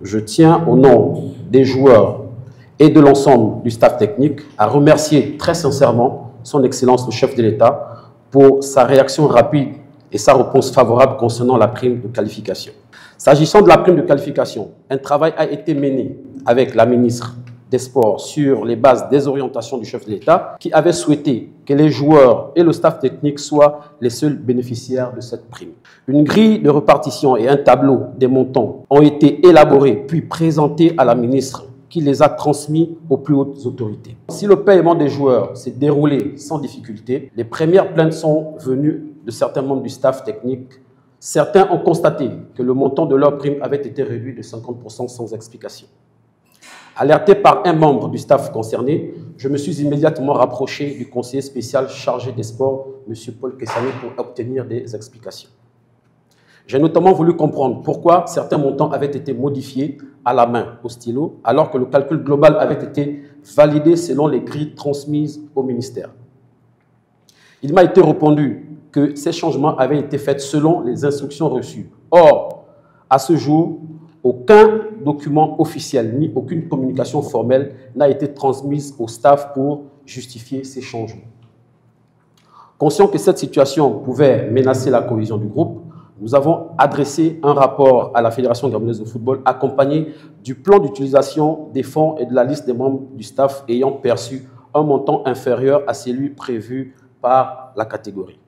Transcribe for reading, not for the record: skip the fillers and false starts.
Je tiens au nom des joueurs et de l'ensemble du staff technique à remercier très sincèrement son Excellence le chef de l'État pour sa réaction rapide et sa réponse favorable concernant la prime de qualification. S'agissant de la prime de qualification, un travail a été mené avec la ministre des Sports sur les bases des orientations du chef de l'État qui avait souhaité que les joueurs et le staff technique soient les seuls bénéficiaires de cette prime. Une grille de répartition et un tableau des montants ont été élaborés puis présentés à la ministre qui les a transmis aux plus hautes autorités. Si le paiement des joueurs s'est déroulé sans difficulté, les premières plaintes sont venues de certains membres du staff technique. Certains ont constaté que le montant de leur prime avait été réduit de 50% sans explication. Alerté par un membre du staff concerné, je me suis immédiatement rapproché du conseiller spécial chargé des sports, M. Paul Kessani, pour obtenir des explications. J'ai notamment voulu comprendre pourquoi certains montants avaient été modifiés à la main, au stylo, alors que le calcul global avait été validé selon les grilles transmises au ministère. Il m'a été répondu que ces changements avaient été faits selon les instructions reçues. Or, à ce jour, aucun document officiel ni aucune communication formelle n'a été transmise au staff pour justifier ces changements. Conscient que cette situation pouvait menacer la cohésion du groupe, nous avons adressé un rapport à la Fédération gabonaise de football accompagné du plan d'utilisation des fonds et de la liste des membres du staff ayant perçu un montant inférieur à celui prévu par la catégorie.